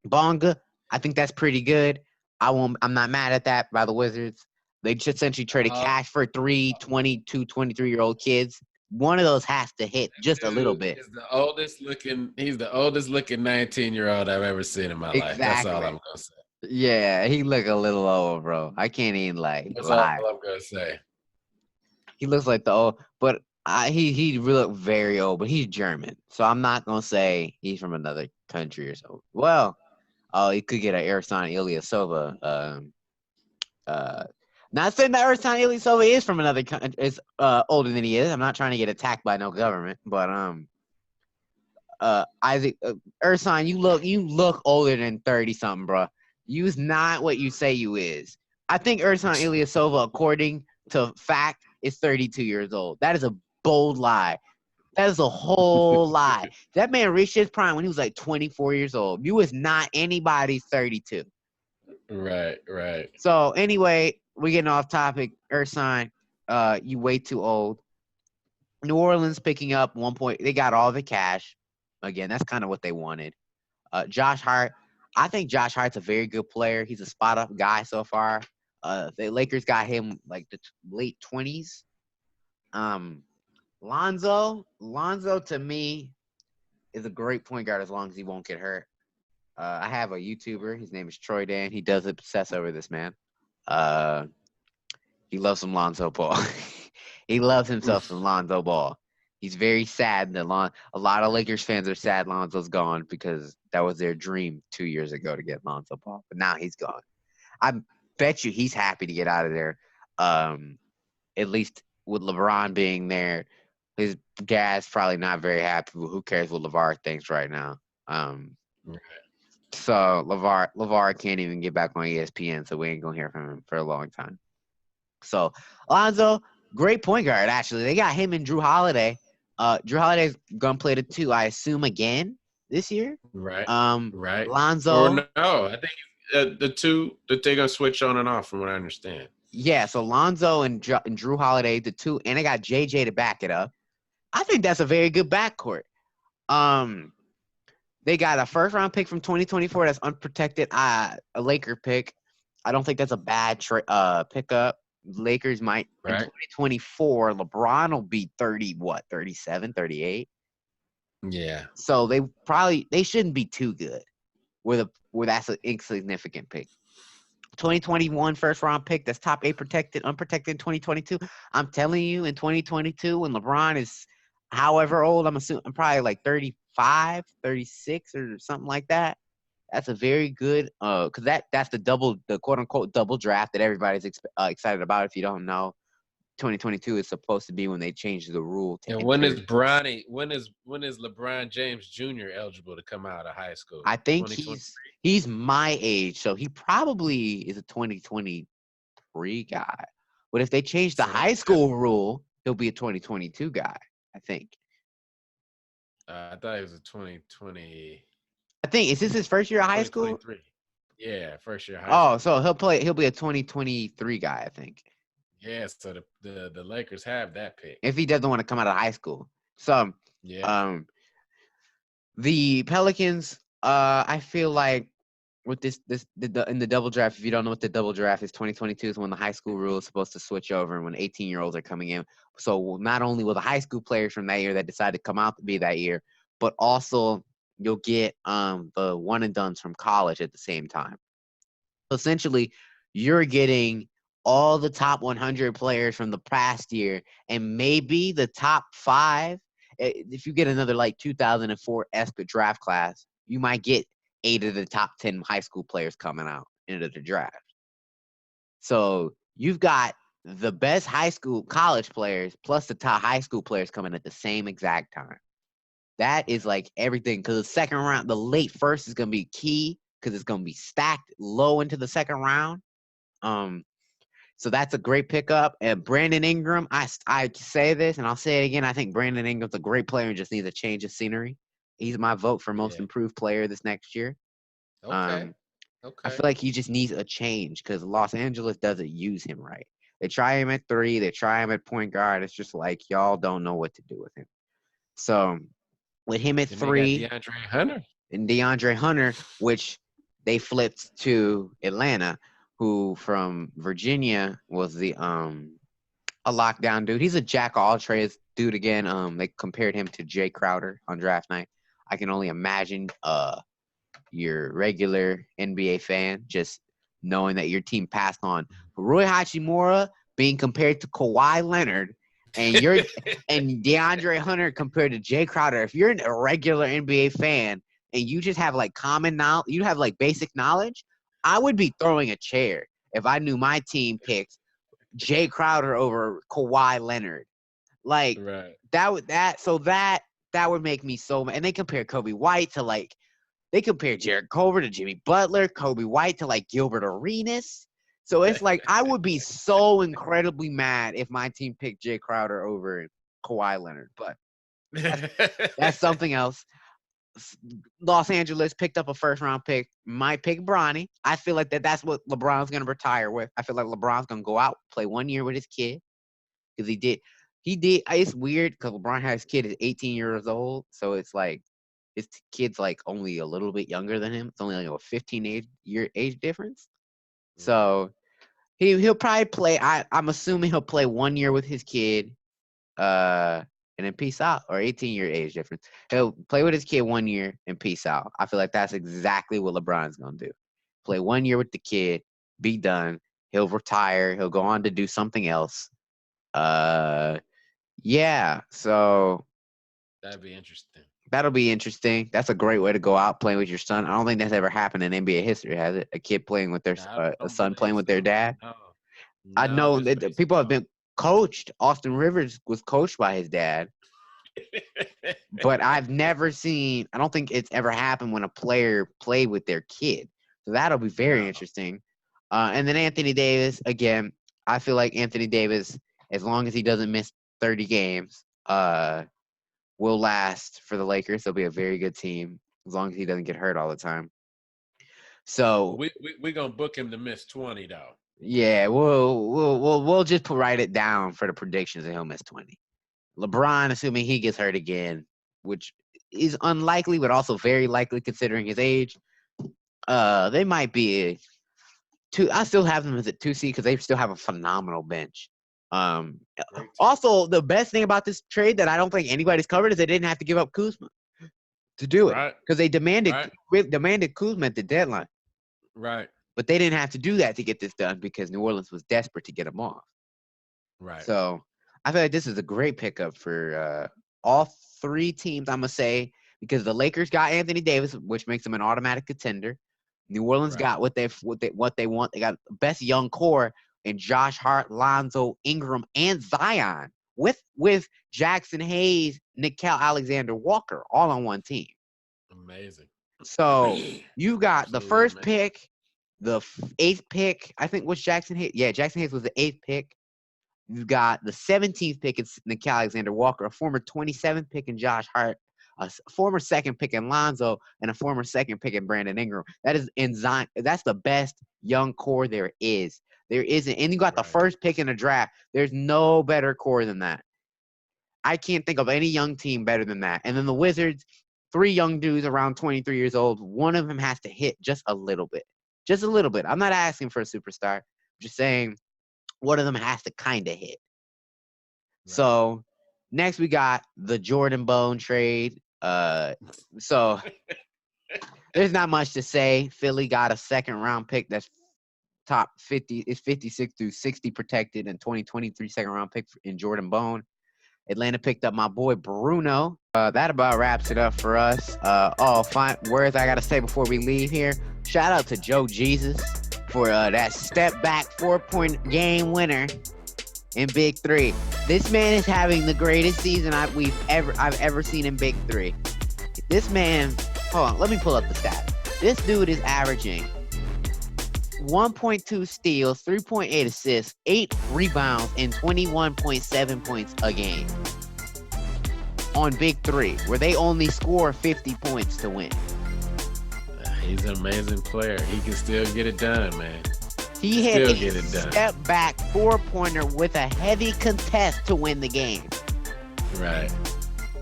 Bonga, I think that's pretty good. I'm not mad at that by the Wizards. They just essentially traded cash for 3 22, 23-year-old kids. One of those has to hit just a little bit. He's the oldest looking 19-year-old I've ever seen in my life. That's all I'm gonna say. Yeah, he look a little old, bro. I can't even lie. That's all I'm gonna say. He looks like the old, but he really look very old, but he's German. So I'm not gonna say he's from another country or so. Well, he could get an Ersan Ilyasova. Not saying that Ersan Ilyasova is from another country, is older than he is. I'm not trying to get attacked by no government, but Isaac Ersan, you look older than 30 something, bro. You's not what you say you is. I think Ersan Ilyasova, according to fact, is 32 years old. That is a bold lie. That is a whole lie. That man reached his prime when he was like 24 years old. You was not anybody's 32. Right, right. So anyway, we're getting off topic. Ersign, you way too old. New Orleans picking up 1 point. They got all the cash. Again, that's kind of what they wanted. Josh Hart, I think Josh Hart's a very good player. He's a spot up guy so far. The Lakers got him like the late 20s. Um, Lonzo to me is a great point guard as long as he won't get hurt. I have a YouTuber. His name is Troy Dan. He does obsess over this man. Uh, he loves some Lonzo Ball. He loves himself some Lonzo Ball. He's very sad that a lot of Lakers fans are sad Lonzo's gone because that was their dream 2 years ago to get Lonzo Ball, but now he's gone. I bet you he's happy to get out of there. At least with LeBron being there, his dad's probably not very happy. But who cares what LeVar thinks right now? Right. So LeVar can't even get back on ESPN, so we ain't gonna hear from him for a long time. So Lonzo, great point guard. Actually, they got him and Drew Holiday. Drew Holiday's gonna play the 2, I assume, again this year. Right. Right. Or Lonzo, no, I think the two that they're gonna switch on and off, from what I understand. yeah. So Lonzo and Drew Holiday, the 2, and they got JJ to back it up. I think that's a very good backcourt. They got a first round pick from 2024 that's unprotected. A Laker pick. I don't think that's a bad pickup. Lakers might in Right. 2024. LeBron will be 37, 38. Yeah. So they shouldn't be too good. Where that's an insignificant pick. 2021 first round pick that's top 8 protected, unprotected in 2022. I'm telling you, in 2022, when LeBron is however old, I'm probably like 35, 36 or something like that. That's a very good because that's the quote unquote double draft that everybody's excited about. If you don't know, 2022 is supposed to be when they changed the rule to And enter. when is LeBron James Jr. eligible to come out of high school? I think 2023. he's my age, so he probably is a 2023 guy. But if they change the So high school rule, he'll be a 2022 guy, I think. I thought it was a 2020, I think is this his first year of high school? 2023. Yeah, first year high Oh, school. so he'll be a 2023 guy, I think. Yeah, so the Lakers have that pick. If he doesn't want to come out of high school. So Yeah. um the Pelicans, I feel like with in the double draft, if you don't know what the double draft is, 2022 is when the high school rule is supposed to switch over and when 18-year-olds are coming in. So not only will the high school players from that year that decide to come out to be that year, but also you'll get the one and dones from college at the same time. So essentially, you're getting all the top 100 players from the past year and maybe the top 5. If you get another like 2004 esque draft class, you might get 8 of the top 10 high school players coming out into the draft. So you've got the best college players plus the top high school players coming at the same exact time. That is like everything because the second round, the late first is going to be key because it's going to be stacked low into the second round. So that's a great pickup. And Brandon Ingram, I say this and I'll say it again. I think Brandon Ingram's a great player and just needs a change of scenery. He's my vote for most improved player this next year. Okay. I feel like he just needs a change because Los Angeles doesn't use him right. They try him at 3, they try him at point guard. It's just like y'all don't know what to do with him. So with him at Then they got 3 DeAndre Hunter. and DeAndre Hunter, which they flipped to Atlanta, who from Virginia was a lockdown dude. He's a jack of all trades dude again. They compared him to Jay Crowder on draft night. I can only imagine your regular NBA fan just knowing that your team passed on Rui Hachimura being compared to Kawhi Leonard and and DeAndre Hunter compared to Jay Crowder. If you're a regular NBA fan and you just have like common knowledge, you have like basic knowledge, I would be throwing a chair if I knew my team picked Jay Crowder over Kawhi Leonard. Like Right. that would make me so mad. And they compare Kobe White to like they compare Jared Culver to Jimmy Butler, Kobe White to like Gilbert Arenas. So it's like I would be so incredibly mad if my team picked Jay Crowder over Kawhi Leonard. But that's something else. Los Angeles picked up a first round pick. Might pick Bronny. I feel like that's what LeBron's gonna retire with. I feel like LeBron's gonna go out, play 1 year with his kid because he did. It's weird because LeBron has his kid is 18 years old, so it's like his kid's like only a little bit younger than him. It's only like a 15-year age difference. So he'll probably play. I'm assuming he'll play 1 year with his kid, and then peace out, or 18-year age difference. He'll play with his kid 1 year and peace out. I feel like that's exactly what LeBron's gonna do. Play 1 year with the kid, be done. He'll retire. He'll go on to do something else. Yeah. So that'd be interesting. That'll be interesting. That's a great way to go out playing with your son. I don't think that's ever happened in NBA history, has it? A kid playing with their a son playing with their dad. No. I know that people have been coached. Austin Rivers was coached by his dad, but I've never seen. I don't think it's ever happened when a player played with their kid. So that'll be very interesting. And then Anthony Davis again. I feel like Anthony Davis, as long as he doesn't miss 30 games, will last for the Lakers. They'll be a very good team as long as he doesn't get hurt all the time. So we're gonna book him to miss 20 though. Yeah, we'll just write it down for the predictions that he'll miss 20. LeBron, assuming he gets hurt again, which is unlikely, but also very likely considering his age. They might be two. I still have them as a 2 seed because they still have a phenomenal bench. Also, the best thing about this trade that I don't think anybody's covered is they didn't have to give up Kuzma to do it because they demanded Kuzma at the deadline. Right. But they didn't have to do that to get this done because New Orleans was desperate to get him off. Right. So I feel like this is a great pickup for all three teams, I'm going to say, because the Lakers got Anthony Davis, which makes them an automatic contender. New Orleans got what they want. They got the best young core in Josh Hart, Lonzo, Ingram, and Zion with Jackson Hayes, Nickeil Alexander-Walker all on one team. Amazing. So you got the first pick, the 8th pick, I think was Jackson Hayes. Yeah, Jackson Hayes was the 8th pick. You've got the 17th pick in Nickeil Alexander-Walker, a former 27th pick in Josh Hart, a former 2nd pick in Lonzo, and a former 2nd pick in Brandon Ingram. That is in Zion. That's the best young core there is. There isn't. And you got the first pick in the draft. There's no better core than that. I can't think of any young team better than that. And then the Wizards, 3 young dudes around 23 years old. One of them has to hit just a little bit. Just a little bit. I'm not asking for a superstar. I'm just saying one of them has to kind of hit. Right. So next we got the Jordan Bone trade. So there's not much to say. Philly got a 2nd round pick that's top 50. It's 56 through 60 protected and 2023 2nd round pick in Jordan Bone. Atlanta picked up my boy Bruno. That about wraps it up for us. Fine words I gotta say before we leave here. Shout out to Joe Jesus for that step back 4-point game winner in Big 3. This man is having the greatest season I've ever seen in Big 3. This man, hold on, let me pull up the stats. This dude is averaging 1.2 steals, 3.8 assists, 8 rebounds, and 21.7 points a game on Big 3, where they only score 50 points to win. He's an amazing player. He can still get it done, man. He hit a step-back 4-pointer with a heavy contest to win the game. Right.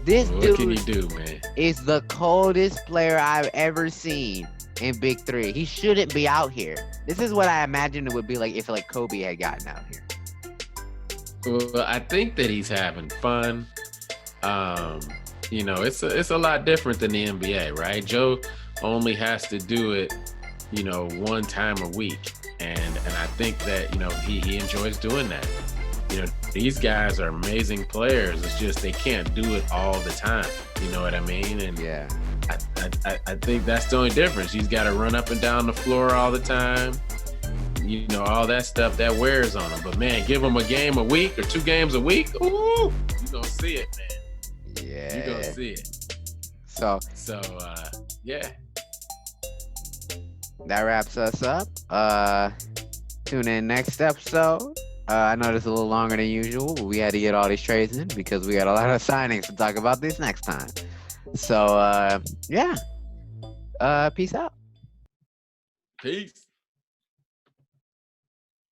This dude what can he do, man? Is the coldest player I've ever seen in Big 3. He shouldn't be out here. This is what I imagined it would be like if Kobe had gotten out here. Well, I think that he's having fun. It's a lot different than the NBA, right? Joe only has to do it, 1 time a week. And I think that, he enjoys doing that. These guys are amazing players. It's just they can't do it all the time. You know what I mean? And yeah, I think that's the only difference. He's got to run up and down the floor all the time. All that stuff that wears on him. But man, give him a game a week or 2 games a week. Ooh, you gonna see it, man. Yeah, you gonna see it. So yeah. That wraps us up. Tune in next episode. I know this is a little longer than usual, but we had to get all these trades in because we got a lot of signings to talk about this next time. So yeah. Peace out. Peace.